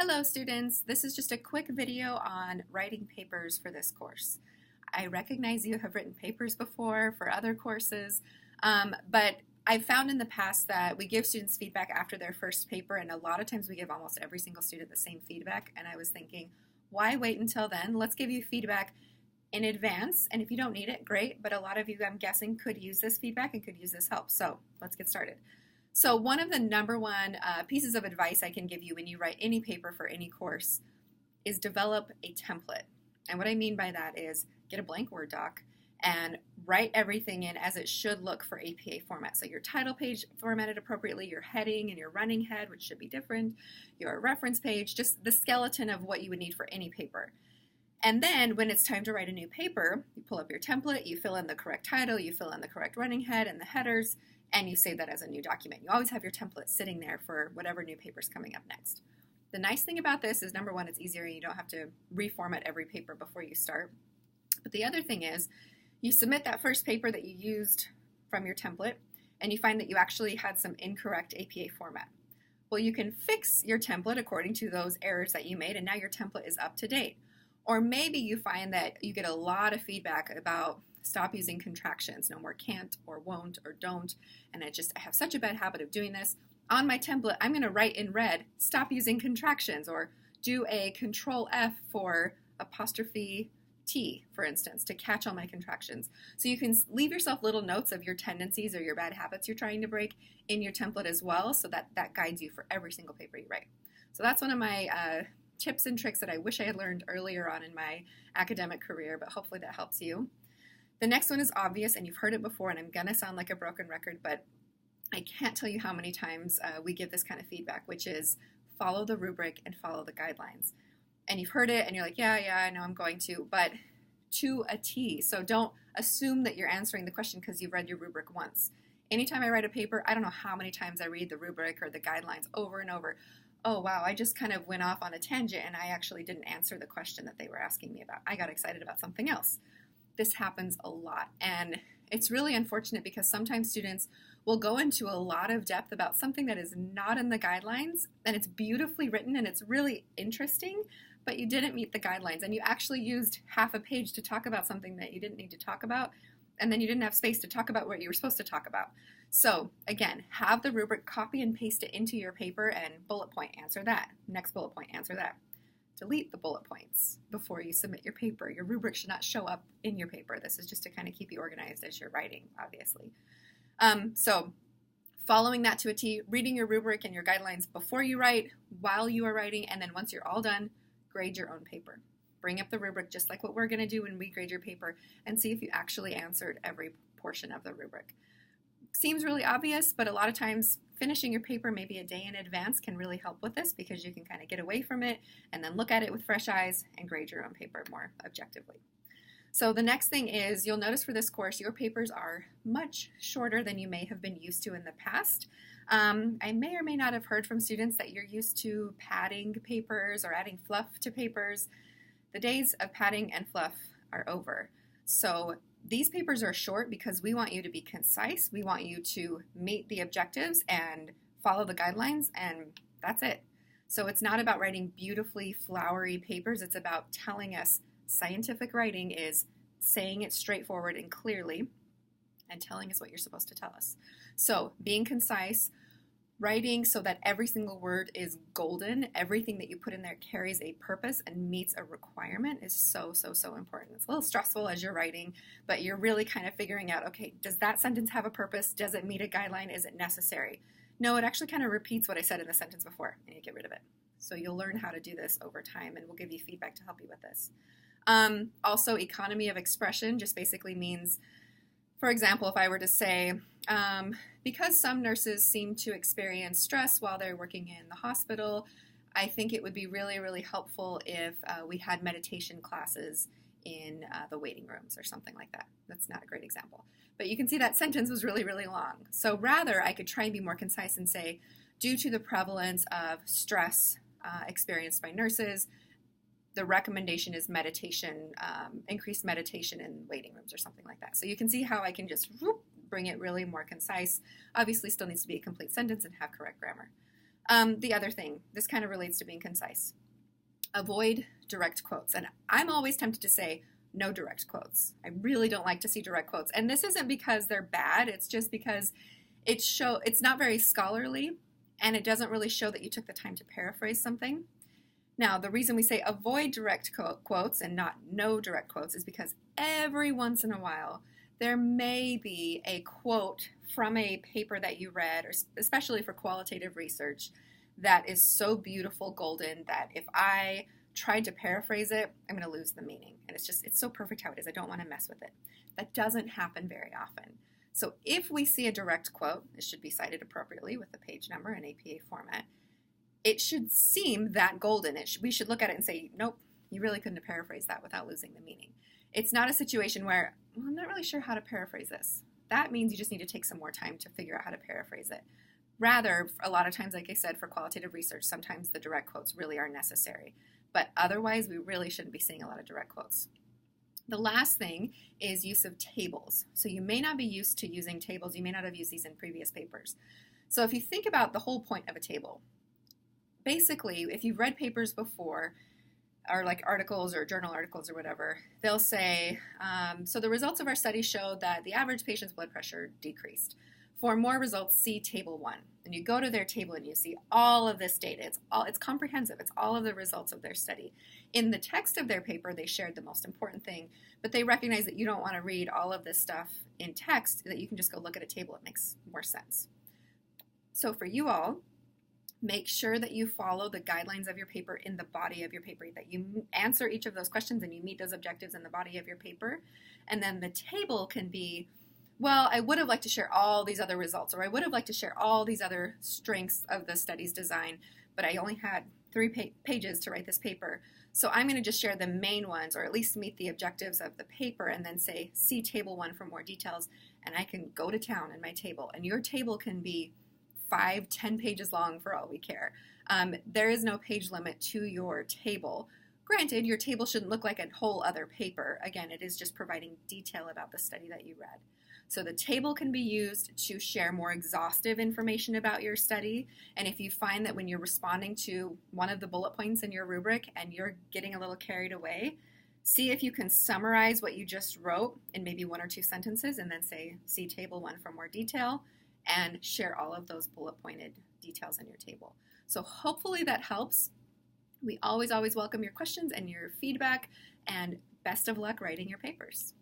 Hello students, this is just a quick video on writing papers for this course. I recognize you have written papers before for other courses, but I've found in the past that we give students feedback after their first paper, and a lot of times we give almost every single student the same feedback, and I was thinking, why wait until then? Let's give you feedback in advance, and if you don't need it, great, but a lot of you, I'm guessing, could use this feedback and could use this help, so let's get started. So one of the number one pieces of advice I can give you when you write any paper for any course is develop a template. And what I mean by that is get a blank Word doc and write everything in as it should look for APA format. So your title page formatted appropriately, your heading and your running head, which should be different, your reference page, just the skeleton of what you would need for any paper. And then when it's time to write a new paper, you pull up your template, you fill in the correct title, you fill in the correct running head and the headers, and you save that as a new document. You always have your template sitting there for whatever new paper is coming up next. The nice thing about this is, number one, it's easier and you don't have to reformat every paper before you start. But the other thing is, you submit that first paper that you used from your template, and you find that you actually had some incorrect APA format. Well, you can fix your template according to those errors that you made, and now your template is up to date. Or maybe you find that you get a lot of feedback about stop using contractions, no more can't or won't or don't, and I have such a bad habit of doing this. On my template, I'm going to write in red, stop using contractions, or do a Control F for apostrophe T, for instance, to catch all my contractions. So you can leave yourself little notes of your tendencies or your bad habits you're trying to break in your template as well, so that guides you for every single paper you write. So that's one of my tips and tricks that I wish I had learned earlier on in my academic career, but hopefully that helps you. The next one is obvious, and you've heard it before, and I'm going to sound like a broken record, but I can't tell you how many times we give this kind of feedback, which is follow the rubric and follow the guidelines. And you've heard it, and you're like, yeah, I know I'm going to, but to a T. So don't assume that you're answering the question because you've read your rubric once. Anytime I write a paper, I don't know how many times I read the rubric or the guidelines over and over. Oh, wow, I just kind of went off on a tangent, and I actually didn't answer the question that they were asking me about. I got excited about something else. This happens a lot, and it's really unfortunate because sometimes students will go into a lot of depth about something that is not in the guidelines, and it's beautifully written and it's really interesting, but you didn't meet the guidelines, and you actually used half a page to talk about something that you didn't need to talk about, and then you didn't have space to talk about what you were supposed to talk about. So again, have the rubric, copy and paste it into your paper, and bullet point, answer that. Next bullet point, answer that. Delete the bullet points before you submit your paper. Your rubric should not show up in your paper. This is just to kind of keep you organized as you're writing, obviously. So following that to a T, reading your rubric and your guidelines before you write, while you are writing, and then once you're all done, grade your own paper. Bring up the rubric just like what we're going to do when we grade your paper and see if you actually answered every portion of the rubric. Seems really obvious, but a lot of times finishing your paper maybe a day in advance can really help with this because you can kind of get away from it and then look at it with fresh eyes and grade your own paper more objectively. So the next thing is, you'll notice for this course, your papers are much shorter than you may have been used to in the past. I may or may not have heard from students that you're used to padding papers or adding fluff to papers. The days of padding and fluff are over. So these papers are short because we want you to be concise. We want you to meet the objectives and follow the guidelines, and that's it. So it's not about writing beautifully flowery papers. It's about telling us scientific writing is saying it straightforward and clearly and telling us what you're supposed to tell us. So being concise, writing so that every single word is golden, everything that you put in there carries a purpose and meets a requirement is so important. It's a little stressful as you're writing, but you're really kind of figuring out, okay, does that sentence have a purpose? Does it meet a guideline? Is it necessary? No, it actually kind of repeats what I said in the sentence before, and you get rid of it. So you'll learn how to do this over time, and we'll give you feedback to help you with this. Also, economy of expression just basically means, for example, if I were to say, because some nurses seem to experience stress while they're working in the hospital, I think it would be really helpful if we had meditation classes in the waiting rooms or something like that. That's not a great example. But you can see that sentence was really long. So rather, I could try and be more concise and say, due to the prevalence of stress experienced by nurses, the recommendation is meditation, increased meditation in waiting rooms or something like that. So you can see how I can just bring it really more concise. Obviously still needs to be a complete sentence and have correct grammar. The other thing, this kind of relates to being concise. Avoid direct quotes. And I'm always tempted to say no direct quotes. I really don't like to see direct quotes. And this isn't because they're bad, it's just because it's not very scholarly, and it doesn't really show that you took the time to paraphrase something. Now, the reason we say avoid direct quotes and not no direct quotes is because every once in a while there may be a quote from a paper that you read, or especially for qualitative research, that is so beautiful, golden, that if I tried to paraphrase it, I'm going to lose the meaning. And it's so perfect how it is. I don't want to mess with it. That doesn't happen very often. So if we see a direct quote, it should be cited appropriately with the page number in APA format. It should seem that golden. We should look at it and say, nope, you really couldn't have paraphrased that without losing the meaning. It's not a situation where, well, I'm not really sure how to paraphrase this. That means you just need to take some more time to figure out how to paraphrase it. Rather, a lot of times, like I said, for qualitative research, sometimes the direct quotes really are necessary. But otherwise, we really shouldn't be seeing a lot of direct quotes. The last thing is use of tables. So you may not be used to using tables. You may not have used these in previous papers. So if you think about the whole point of a table, basically, if you've read papers before, or like articles or journal articles or whatever, they'll say, so the results of our study showed that the average patient's blood pressure decreased. For more results, see Table 1. And you go to their table and you see all of this data. It's comprehensive. It's all of the results of their study. In the text of their paper, they shared the most important thing, but they recognize that you don't want to read all of this stuff in text, that you can just go look at a table. It makes more sense. So for you all, make sure that you follow the guidelines of your paper in the body of your paper, that you answer each of those questions and you meet those objectives in the body of your paper. And then the table can be, well, I would have liked to share all these other results, or I would have liked to share all these other strengths of the study's design, but I only had 3 pages to write this paper. So I'm going to just share the main ones, or at least meet the objectives of the paper, and then say, see Table 1 for more details, and I can go to town in my table. And your table can be 5-10 pages long for all we care. There is no page limit to your table. Granted, your table shouldn't look like a whole other paper. Again, it is just providing detail about the study that you read. So the table can be used to share more exhaustive information about your study. And if you find that when you're responding to one of the bullet points in your rubric and you're getting a little carried away, see if you can summarize what you just wrote in maybe 1 or 2 sentences, and then say, see Table 1 for more detail, and share all of those bullet pointed details in your table. So hopefully that helps. We always welcome your questions and your feedback, and best of luck writing your papers.